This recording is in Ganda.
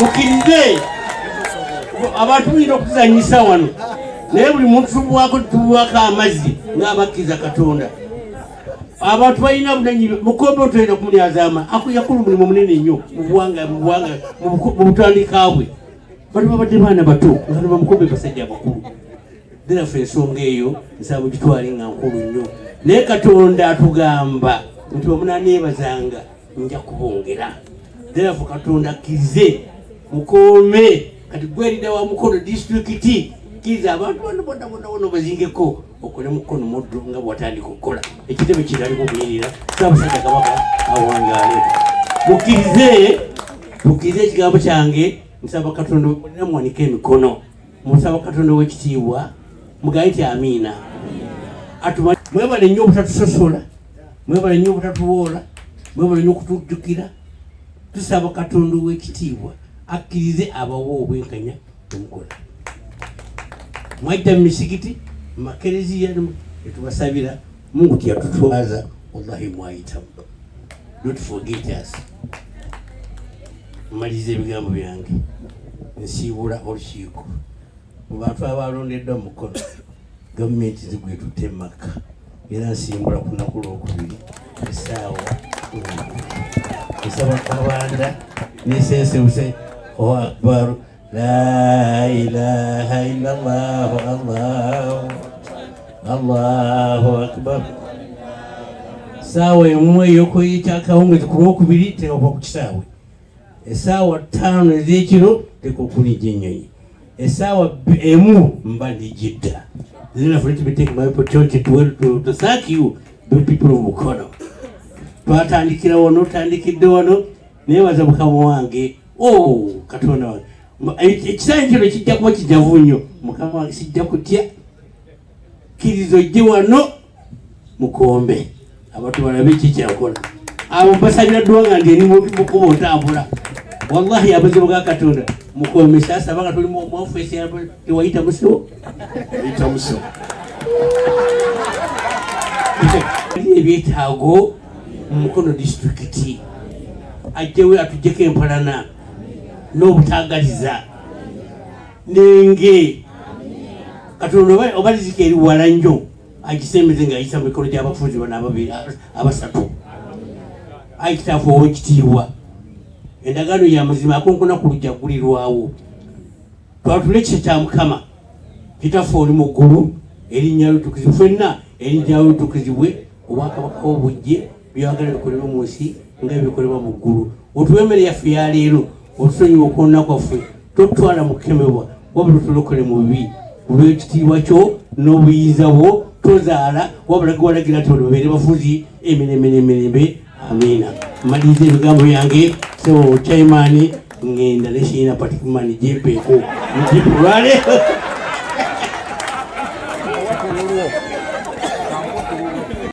mukirize abantu bino okuzanyisa wano naye buli muntu tubuwako amazzi ng'abakkiza Katonda. Abantu balina obunanyi mukombe otulenda kumunyazaama yakola omulimu munene nnyo mu buwanga mu butandika bwe. Bano babadde baana bato nga bamukombe basajja bakulu. Therefore ensonga eyo nsaba gitwale nga nkulu nnyo. Naye Katonda atugamba nti omunaneebazanga nja kubongera. Therefore Katonda akkirize mukoome kati gwerida wa Mukono disitulikiti kiza abantu bonna bazingeko okole Mukono Moddo nga bwatandika okukola ekitebe kirali kubuyirira Ssaabasajja Kabaka awangaale. Mukkirize ekigambo kyange. Nsaba Katonda namwanika emikono. Musaba Katonda w'ekitiibwa mugaye nti amiina. Mwebale nnyo obutatusosola, mwebale nnyo obutatuwoola, mwebale nnyo okutujjukira. Tusaba Katonda w'ekitiibwa akkirize abawo obwenkanya omukola. Mwajja mu misigiti mu makereziya netubasabira Mungu tiyatutwaza wallahi mwayitamu. Don't forget us. Mmaliza ebigambo byange nsiibula olukiiko mu bantu abalondeddwa mu Mukono gavumenti zigwetutte Maka era nsimbula ku lunaku lwokubiri essaawa nsaba Kabanda nesensewuse akbar la ilaha illallah allahu akbar. Saawa emu ey'okwey'ekyakawungeezi ku lwokubiri teoba ku kisaawe. Essaawa 5 ez'ekiro tekukulijja ennyonyi. Essaawa emu mba ndigidda. Then for it to take my opportunity to thank you, the people of Mukono. Twatandikira wano tandikidde wano neebaza Mukama wange. Katonda wange. Ekisaanyi kino kijja kuba kijavu nnyo. Mukama wange sijja kutya. Kkiriza ojje wano mukombe. Abantu balabe kikyakola. Abo basabira dduwa nga ndi eri mukuba otambula. Wallahi abazibu ga Katonda mukombe sasa banga tuli mu office ya tiwaita muso. Ita muso. Ebyetaago Mukono disitulikiti ajjewe atujjeko empalana n'obutagaliza nenge Katonda obalizika eri wala nnyo agisembeze ng'ayisa mu mikono gy'abafuzi bano ababiri abasatu. Ayitaafu ow'ekitiibwa endagaano ya mazima akonkona ku lujjagulirwawo. Twatule kisa kya Mukama kitaffe oli mu ggulu erinnya litukuzibu ffenna erinnya litukuzibwe obwakabaka obujje byagala bikolebwa mu nsi nga bikolebwa mu ggulu. Otuwe emmere yaffe ya leero otusonyiwa okwonna kwaffe totwala mu kukemebwa wabula tulokole mu bibi olw'ekitiibwa kyo n'obuyinza bwo tozaala wabula gewalagira nti bano babeere bafuzi emirembe. Amiina. Maliza ebigambo byange so chairman ngenda ne Shiina Patrick Mani JPO. Mjipulale.